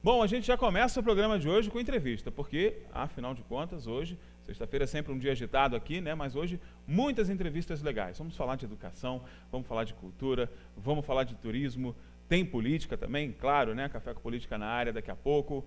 Bom, a gente já começa o programa de hoje com entrevista, porque, afinal de contas, hoje, sexta-feira é sempre um dia agitado aqui, né? Mas hoje, muitas entrevistas legais. Vamos falar de educação, vamos falar de cultura, vamos falar de turismo, tem política também, claro, né? Café com Política na área daqui a pouco.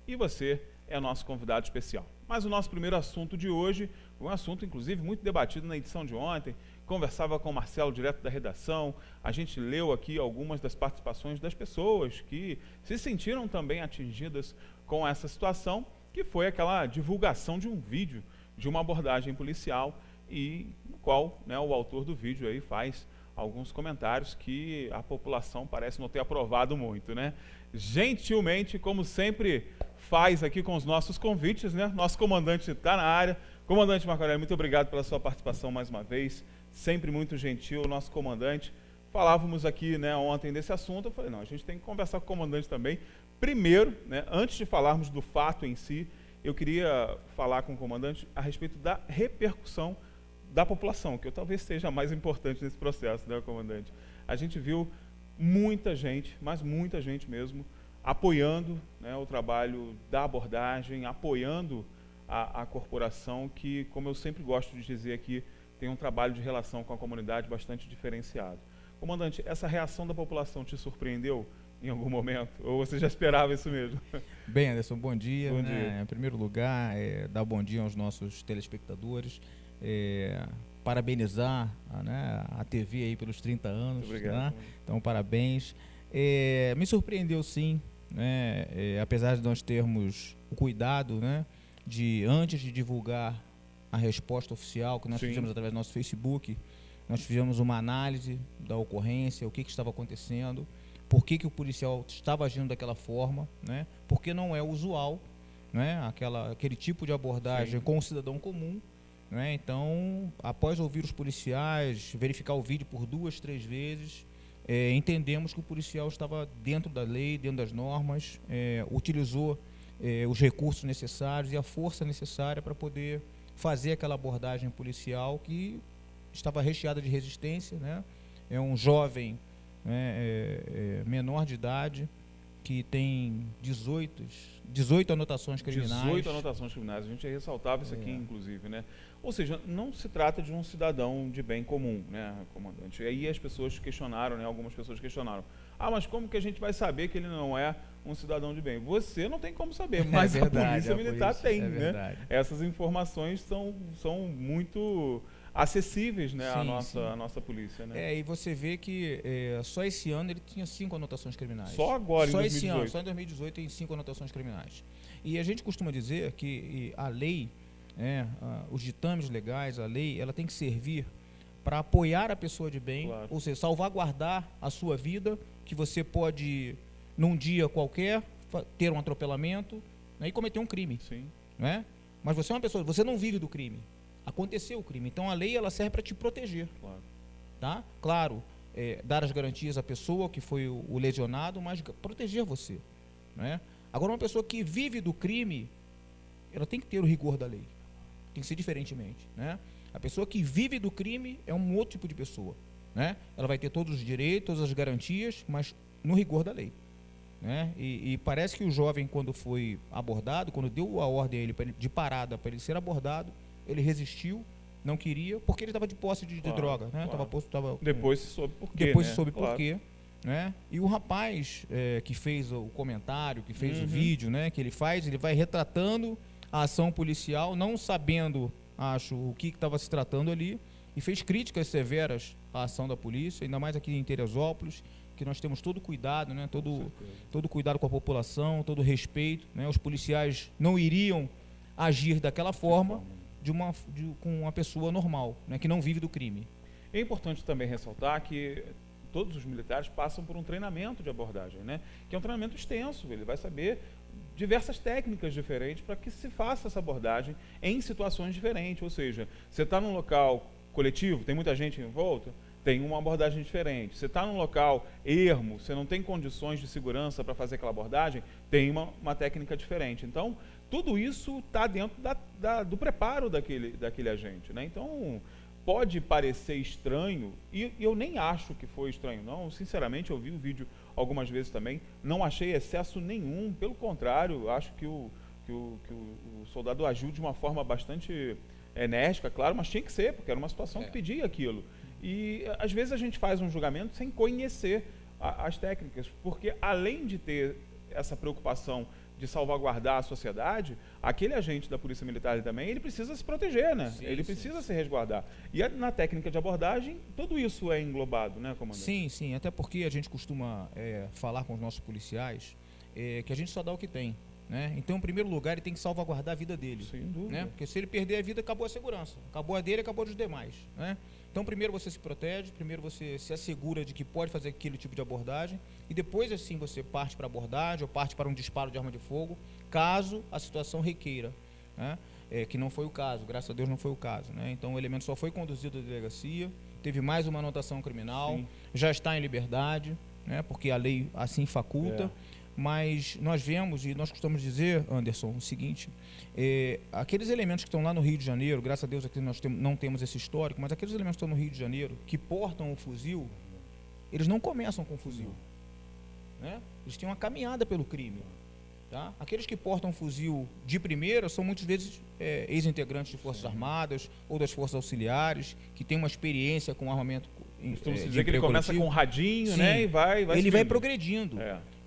E você é nosso convidado especial. Mas o nosso primeiro assunto de hoje, um assunto, inclusive, muito debatido na edição de ontem. Conversava com o Marcelo, direto da redação, a gente leu aqui algumas das participações das pessoas que se sentiram também atingidas com essa situação, que foi aquela divulgação de um vídeo de uma abordagem policial e no qual, né, o autor do vídeo aí faz alguns comentários que a população parece não ter aprovado muito, né? Gentilmente, como sempre faz aqui com os nossos convites, né? Nosso comandante está na área. Comandante Marco Aurélio, muito obrigado pela sua participação mais uma vez. Sempre muito gentil, o nosso comandante. Falávamos aqui, né, ontem desse assunto, eu falei, não, a gente tem que conversar com o comandante também. Primeiro, né, antes de falarmos do fato em si, eu queria falar com o comandante a respeito da repercussão da população, que talvez seja a mais importante nesse processo, né, comandante? A gente viu muita gente, mas muita gente mesmo, apoiando, né, o trabalho da abordagem, apoiando a corporação que, como eu sempre gosto de dizer aqui, tem um trabalho de relação com a comunidade bastante diferenciado. Comandante, essa reação da população te surpreendeu em algum momento? Ou você já esperava isso mesmo? Bem, Anderson, bom dia. Bom dia. Em primeiro lugar, dar bom dia aos nossos telespectadores, parabenizar, né, a TV aí pelos 30 anos. Muito obrigado. Né? Então, parabéns. Me surpreendeu, sim, né, apesar de nós termos o cuidado, né, de, antes de divulgar a resposta oficial que nós Sim. fizemos através do nosso Facebook, nós fizemos uma análise da ocorrência, o que estava acontecendo, por que o policial estava agindo daquela forma, né? Porque não é usual, né, aquele tipo de abordagem, sim, com o cidadão comum, né? Então, após ouvir os policiais, verificar o vídeo por 2, 3 vezes, entendemos que o policial estava dentro da lei, dentro das normas, utilizou os recursos necessários e a força necessária para poder fazer aquela abordagem policial que estava recheada de resistência, né? É um jovem, né, menor de idade, que tem 18 anotações criminais. 18 anotações criminais, a gente ressaltava isso aqui, inclusive, né? Ou seja, não se trata de um cidadão de bem comum, né, comandante? E aí as pessoas questionaram, né, algumas pessoas questionaram, mas como que a gente vai saber que ele não é um cidadão de bem? Você não tem como saber, mas verdade, a Polícia Militar tem, né? Verdade. Essas informações são muito acessíveis, né, sim, à nossa polícia, né? E você vê que só esse ano ele tinha 5 anotações criminais. Só agora, só em 2018? Esse ano, só em 2018 tem 5 anotações criminais. E a gente costuma dizer que a lei, os ditames legais, a lei, ela tem que servir para apoiar a pessoa de bem, claro, ou seja, salvaguardar a sua vida, que você pode, num dia qualquer, ter um atropelamento, né, e cometer um crime. Sim. Né? Mas você é uma pessoa, você não vive do crime. Aconteceu o crime. Então a lei, ela serve para te proteger. Claro. Tá? Claro, dar as garantias à pessoa que foi o lesionado, mas proteger você. Né? Agora, uma pessoa que vive do crime, ela tem que ter o rigor da lei. Tem que ser diferentemente. Né? A pessoa que vive do crime é um outro tipo de pessoa. Né? Ela vai ter todos os direitos, todas as garantias, mas no rigor da lei. Né? E parece que o jovem, quando foi abordado, quando deu a ordem a ele de parada para ele ser abordado, ele resistiu, não queria, porque ele estava de posse de droga. Né? Claro. Depois se soube por quê. Depois se soube por quê. Né? E o rapaz que fez o comentário, que fez o vídeo, né, que ele vai retratando a ação policial, não sabendo, acho, o que estava se tratando ali, e fez críticas severas à ação da polícia, ainda mais aqui em Teresópolis, que nós temos todo cuidado, né, todo cuidado com a população, todo respeito. Né? Os policiais não iriam agir daquela forma com uma pessoa normal, né, que não vive do crime. É importante também ressaltar que todos os militares passam por um treinamento de abordagem, né, que é um treinamento extenso. Ele vai saber diversas técnicas diferentes para que se faça essa abordagem em situações diferentes. Ou seja, você está num local coletivo, tem muita gente em volta, tem uma abordagem diferente. Você está num local ermo, você não tem condições de segurança para fazer aquela abordagem, tem uma técnica diferente. Então, tudo isso está dentro do preparo daquele agente, né? Então, pode parecer estranho, e eu nem acho que foi estranho, não. Sinceramente, eu vi o vídeo algumas vezes também, não achei excesso nenhum, pelo contrário, acho que o soldado agiu de uma forma bastante enérgica, claro, mas tinha que ser, porque era uma situação que pedia aquilo. E às vezes a gente faz um julgamento sem conhecer as técnicas, porque além de ter essa preocupação de salvaguardar a sociedade, aquele agente da Polícia Militar também, ele precisa se proteger, né? Sim, ele precisa se resguardar. E na técnica de abordagem, tudo isso é englobado, né, comandante? Sim, sim, até porque a gente costuma falar com os nossos policiais que a gente só dá o que tem, né? Então, em primeiro lugar, ele tem que salvaguardar a vida dele. Sem dúvida. Né? Porque se ele perder a vida, acabou a segurança. Acabou a dele, acabou a dos demais, né? Então, primeiro você se protege, primeiro você se assegura de que pode fazer aquele tipo de abordagem e depois, assim, você parte para a abordagem ou parte para um disparo de arma de fogo, caso a situação requeira, né? Que não foi o caso, graças a Deus não foi o caso, né? Então, o elemento só foi conduzido à delegacia, teve mais uma anotação criminal, já está em liberdade, né? Porque a lei assim faculta. Mas nós vemos, e nós costumamos dizer, Anderson, o seguinte, aqueles elementos que estão lá no Rio de Janeiro, graças a Deus aqui nós não temos esse histórico, mas aqueles elementos que estão no Rio de Janeiro, que portam o fuzil, eles não começam com o fuzil, né? Eles têm uma caminhada pelo crime. Tá? Aqueles que portam fuzil de primeira são muitas vezes ex-integrantes de Forças Armadas ou das Forças Auxiliares, que têm uma experiência com armamento. Costuma dizer que ele começa com um radinho, né, e vai ele vai progredindo.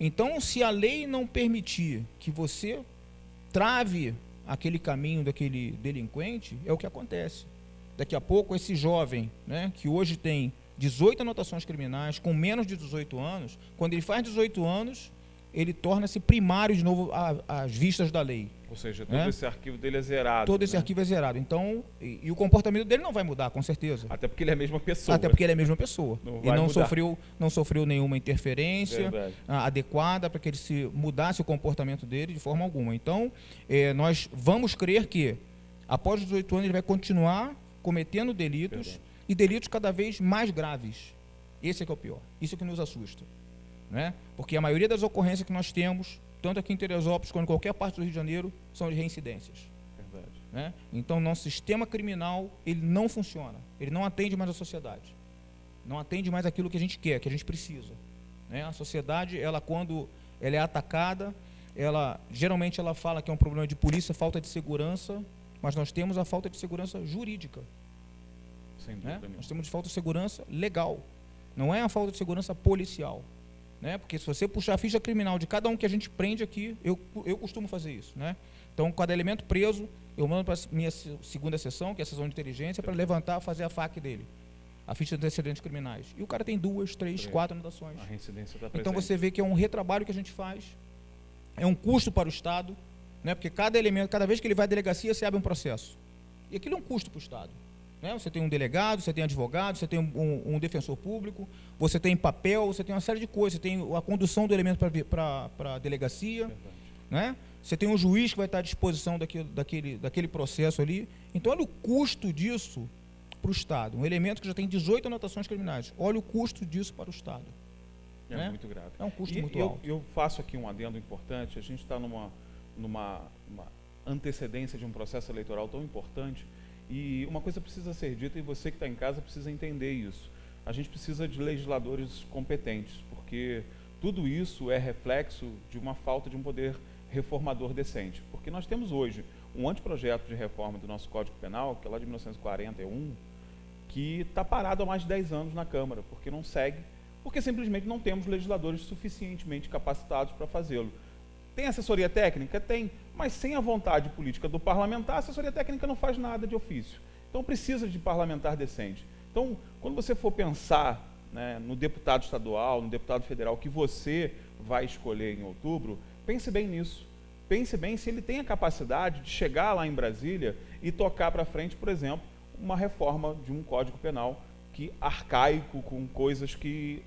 Então, se a lei não permitir que você trave aquele caminho daquele delinquente, é o que acontece. Daqui a pouco, esse jovem, né, que hoje tem 18 anotações criminais, com menos de 18 anos, quando ele faz 18 anos, ele torna-se primário de novo às vistas da lei. Ou seja, todo esse arquivo dele é zerado. Todo esse arquivo é zerado. Então, e o comportamento dele não vai mudar, com certeza. Até porque ele é a mesma pessoa. Até porque ele é a mesma pessoa. E não sofreu nenhuma interferência adequada para que ele mudasse o comportamento dele de forma alguma. Então, nós vamos crer que, após os 18 anos, ele vai continuar cometendo delitos e delitos cada vez mais graves. Esse é que é o pior. Isso é que nos assusta. Né? Porque a maioria das ocorrências que nós temos, tanto aqui em Teresópolis quanto em qualquer parte do Rio de Janeiro, são de reincidências. Né? Então, nosso sistema criminal, ele não funciona. Ele não atende mais a sociedade. Não atende mais aquilo que a gente quer, que a gente precisa. Né? A sociedade, quando ela é atacada, geralmente ela fala que é um problema de polícia, falta de segurança, mas nós temos a falta de segurança jurídica. Sem dúvida, né? Nós temos falta de segurança legal. Não é a falta de segurança policial. Né? Porque se você puxar a ficha criminal de cada um que a gente prende aqui, eu costumo fazer isso. Né? Então, cada elemento preso, eu mando para a minha segunda sessão, que é a sessão de inteligência, para levantar, fazer a FAQ dele, a ficha de antecedentes criminais. E o cara tem 2, 3, 4 anotações. A reincidência está presente. Então, você vê que é um retrabalho que a gente faz, é um custo para o Estado, né? Porque cada vez que ele vai à delegacia, se abre um processo. E aquilo é um custo para o Estado. Né? Você tem um delegado, você tem advogado, você tem um defensor público, você tem papel, você tem uma série de coisas, você tem a condução do elemento para a delegacia, né? Você tem um juiz que vai estar à disposição daquele processo ali. Então, olha o custo disso para o Estado. Um elemento que já tem 18 anotações criminais. Olha o custo disso para o Estado. É muito grave. É um custo muito alto. Eu faço aqui um adendo importante. A gente está numa antecedência de um processo eleitoral tão importante. E uma coisa precisa ser dita, e você que está em casa precisa entender isso. A gente precisa de legisladores competentes, porque tudo isso é reflexo de uma falta de um poder reformador decente. Porque nós temos hoje um anteprojeto de reforma do nosso Código Penal, que é lá de 1941, que está parado há mais de 10 anos na Câmara, porque não segue, porque simplesmente não temos legisladores suficientemente capacitados para fazê-lo. Tem assessoria técnica? Tem, mas sem a vontade política do parlamentar, a assessoria técnica não faz nada de ofício. Então precisa de parlamentar decente. Então, quando você for pensar, né, no deputado estadual, no deputado federal que você vai escolher em outubro, pense bem nisso. Pense bem se ele tem a capacidade de chegar lá em Brasília e tocar para frente, por exemplo, uma reforma de um Código Penal arcaico, com coisas que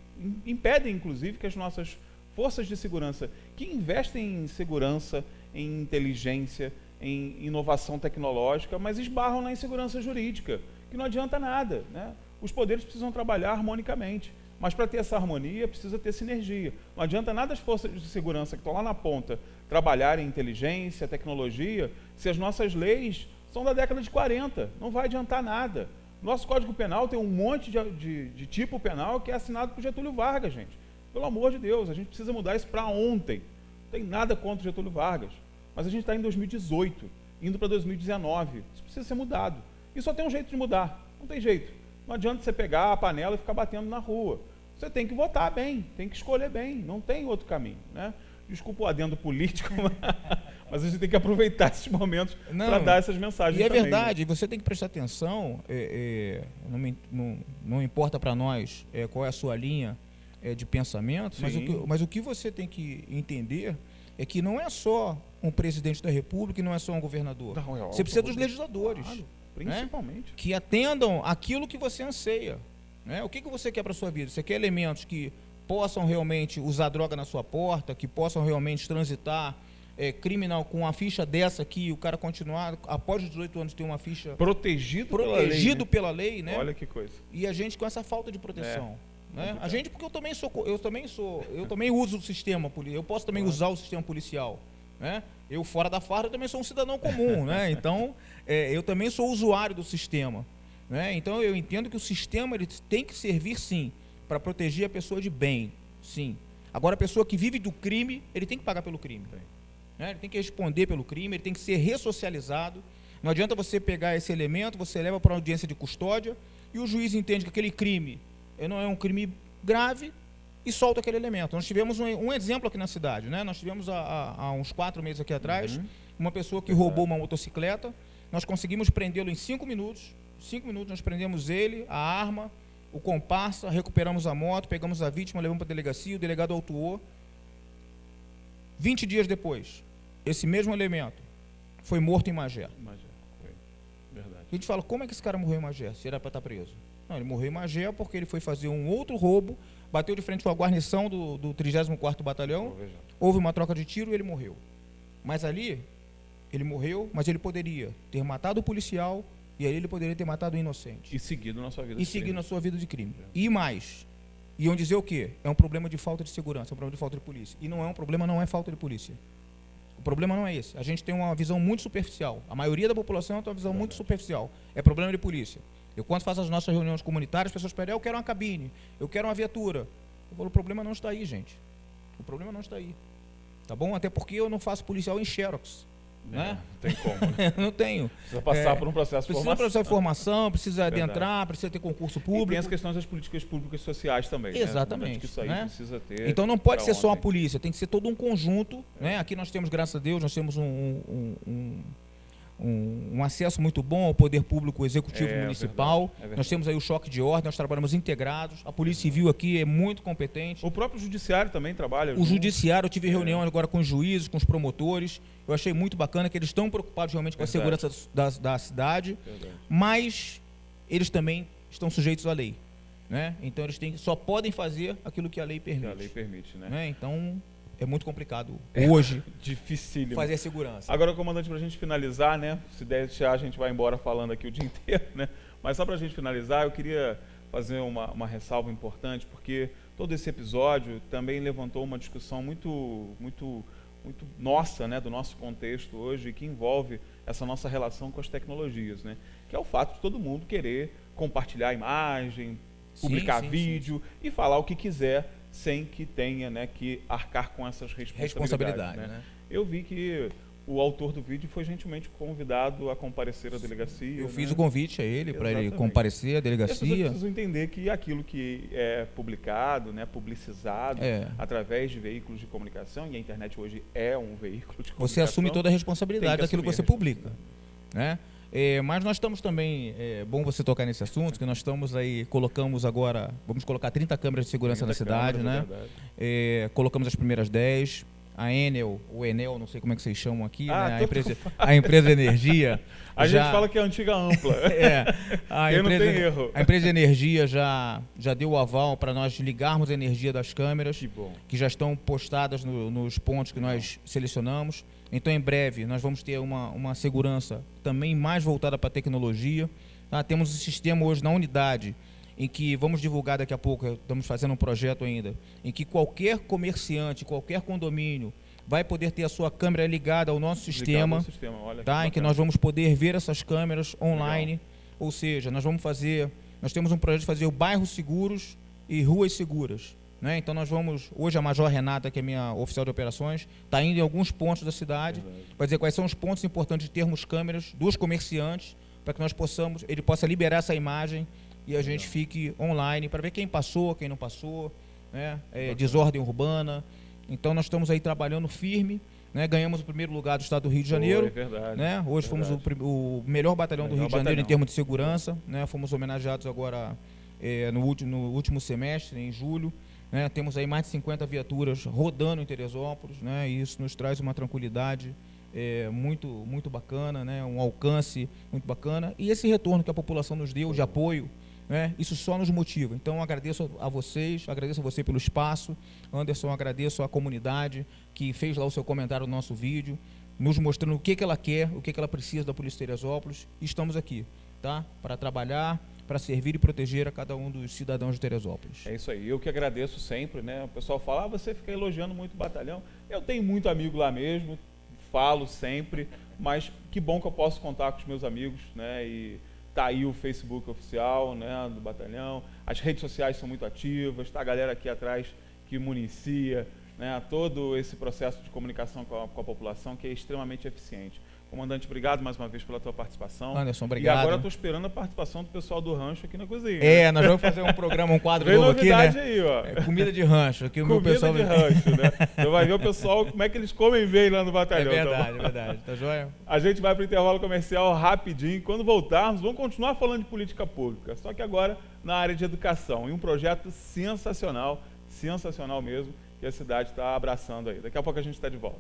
impedem, inclusive, que as nossas forças de segurança que investem em segurança, em inteligência, em inovação tecnológica, mas esbarram na insegurança jurídica, que não adianta nada, né? Os poderes precisam trabalhar harmonicamente, mas para ter essa harmonia precisa ter sinergia. Não adianta nada as forças de segurança que estão lá na ponta trabalhar em inteligência, tecnologia, se as nossas leis são da década de 40? Não vai adiantar nada. Nosso Código Penal tem um monte de tipo penal que é assinado por Getúlio Vargas, gente. Pelo amor de Deus, a gente precisa mudar isso para ontem. Não tem nada contra o Getúlio Vargas, mas a gente está em 2018, indo para 2019. Isso precisa ser mudado. E só tem um jeito de mudar, não tem jeito. Não adianta você pegar a panela e ficar batendo na rua. Você tem que votar bem, tem que escolher bem, não tem outro caminho, né? Desculpa o adendo político, mas a gente tem que aproveitar esses momentos para dar essas mensagens e é também, verdade, né? Você tem que prestar atenção, não importa para nós qual é a sua linha de pensamento, mas o que você tem que entender é que não é só um presidente da República e não é só um governador. Não, você precisa dos legisladores. Claro, principalmente. Né? Que atendam aquilo que você anseia. Né? O que você quer para a sua vida? Você quer elementos que possam realmente usar droga na sua porta, que possam realmente transitar criminal com uma ficha dessa aqui, o cara continuar, após os 18 anos, ter uma ficha protegido pela lei, né? Olha que coisa. E a gente com essa falta de proteção. Né? A gente, porque eu também uso o sistema policial, eu posso também usar o sistema policial. Né? Eu, fora da farda, eu também sou um cidadão comum, né? Então, eu também sou usuário do sistema. Né? Então, eu entendo que o sistema ele tem que servir, sim, para proteger a pessoa de bem, sim. Agora, a pessoa que vive do crime, ele tem que pagar pelo crime. Né? Ele tem que responder pelo crime, ele tem que ser ressocializado. Não adianta você pegar esse elemento, você leva para uma audiência de custódia e o juiz entende que aquele crime não é um crime grave e solta aquele elemento. Nós tivemos um exemplo aqui na cidade, né? Nós tivemos há uns 4 meses aqui atrás, uma pessoa que roubou uma motocicleta, nós conseguimos prendê-lo em 5 minutos. 5 minutos nós prendemos ele, a arma, o comparsa, recuperamos a moto, pegamos a vítima, levamos para a delegacia, o delegado autuou. 20 dias depois, esse mesmo elemento foi morto em Magé. Verdade. A gente fala, como é que esse cara morreu em Magé, se era para estar preso? Não, ele morreu em Magé porque ele foi fazer um outro roubo, bateu de frente com a guarnição do 34º Batalhão, houve uma troca de tiro e ele morreu. Mas ali, ele morreu, mas ele poderia ter matado o policial e aí ele poderia ter matado o inocente. E seguido na sua vida de crime. E seguido na sua vida de crime. E mais, iam dizer o quê? É um problema de falta de segurança, é um problema de falta de polícia. E não é um problema, não é falta de polícia. O problema não é esse. A gente tem uma visão muito superficial. A maioria da população tem uma visão muito superficial. É problema de polícia. Eu, quando faço as nossas reuniões comunitárias, as pessoas pedem, eu quero uma cabine, eu quero uma viatura. Eu falo, o problema não está aí, gente. O problema não está aí. Tá bom? Até porque eu não faço policial em Xerox. Né? Não tem como. Né? Não tenho. Precisa passar por um processo de formação. Precisa processo de formação, precisa adentrar, precisa ter concurso público. E tem as questões das políticas públicas sociais também. Exatamente. Né? Que isso aí precisa ter. Então não pode ser só a polícia, tem que ser todo um conjunto. Né? Aqui nós temos, graças a Deus, nós temos um acesso muito bom ao poder público executivo municipal. Verdade. Nós temos aí o choque de ordem, nós trabalhamos integrados. A Polícia Civil aqui é muito competente. O próprio Judiciário também trabalha. O Judiciário, eu tive reunião agora com os juízes, com os promotores. Eu achei muito bacana que eles estão preocupados realmente com a segurança da cidade, mas eles também estão sujeitos à lei. Né? Então eles só podem fazer aquilo que a lei permite. Que a lei permite, né? Então é muito complicado hoje dificílimo fazer a segurança. Agora, comandante, para a gente finalizar, né? Se deixar, a gente vai embora falando aqui o dia inteiro, né? Mas só para a gente finalizar, eu queria fazer uma ressalva importante, porque todo esse episódio também levantou uma discussão muito nossa, né? Do nosso contexto hoje, que envolve essa nossa relação com as tecnologias, né? Que é o fato de todo mundo querer compartilhar imagem, publicar vídeo e falar o que quiser, sem que tenha, né, que arcar com essas responsabilidades. Né? Eu vi que o autor do vídeo foi gentilmente convidado a comparecer à delegacia. Eu fiz o convite a ele para ele comparecer à delegacia. As pessoas precisam entender que aquilo que é publicado, né, publicizado através de veículos de comunicação, e a internet hoje é um veículo de comunicação. Você assume toda a responsabilidade daquilo que você publica. Né? Mas nós estamos também, bom você tocar nesse assunto, que nós estamos aí, vamos colocar 30 câmeras de segurança na cidade, né? Colocamos as primeiras 10, a Enel, não sei como é que vocês chamam aqui, né? A empresa de energia. A gente fala que é a antiga Ampla. Não tem erro. A empresa de energia já deu o aval para nós ligarmos a energia das câmeras, que já estão postadas nos pontos que nós selecionamos. Então, em breve, nós vamos ter uma segurança também mais voltada para a tecnologia. Tá? Temos um sistema hoje na unidade, em que vamos divulgar daqui a pouco, estamos fazendo um projeto ainda, em que qualquer comerciante, qualquer condomínio, vai poder ter a sua câmera ligada ao nosso sistema, olha, tá? Em que nós vamos poder ver essas câmeras online. Legal. Ou seja, nós temos um projeto de fazer bairros seguros e ruas seguras, né? Então nós vamos, hoje a Major Renata, que é minha oficial de operações, está indo em alguns pontos da cidade, vai dizer quais são os pontos importantes de termos câmeras dos comerciantes, para que nós ele possa liberar essa imagem e a gente fique online para ver quem passou, quem não passou, né? Desordem urbana. Então nós estamos aí trabalhando firme, né? Ganhamos o primeiro lugar do estado do Rio de Janeiro. Verdade, né? Hoje fomos o melhor batalhão do Rio de Janeiro em termos de segurança, né? Fomos homenageados agora no último semestre, em julho. Né? Temos aí mais de 50 viaturas rodando em Teresópolis, né? E isso nos traz uma tranquilidade muito bacana, né? Um alcance muito bacana. E esse retorno que a população nos deu de apoio, né? Isso só nos motiva. Então, agradeço a vocês, agradeço a você pelo espaço. Anderson, agradeço à comunidade que fez lá o seu comentário no nosso vídeo, nos mostrando o que ela quer, o que ela precisa da Polícia de Teresópolis. E estamos aqui, tá? Para trabalhar, para servir e proteger a cada um dos cidadãos de Teresópolis. É isso aí, eu que agradeço sempre, né? O pessoal fala, você fica elogiando muito o batalhão. Eu tenho muito amigo lá mesmo, falo sempre, mas que bom que eu posso contar com os meus amigos, né? E tá aí o Facebook oficial, né, do batalhão, as redes sociais são muito ativas, tá a galera aqui atrás que municia, né, todo esse processo de comunicação com a população que é extremamente eficiente. Comandante, obrigado mais uma vez pela tua participação. Anderson, obrigado. E agora eu estou esperando a participação do pessoal do rancho aqui na cozinha. Nós vamos fazer um programa, um quadro novo aqui, né? Aí, ó. Comida de rancho. Aqui comida o meu pessoal... de rancho, né? Você vai ver o pessoal, como é que eles comem bem lá no batalhão. É verdade. Tá joia? A gente vai para o intervalo comercial rapidinho. Quando voltarmos, vamos continuar falando de política pública, só que agora na área de educação. E um projeto sensacional mesmo, que a cidade está abraçando aí. Daqui a pouco a gente está de volta.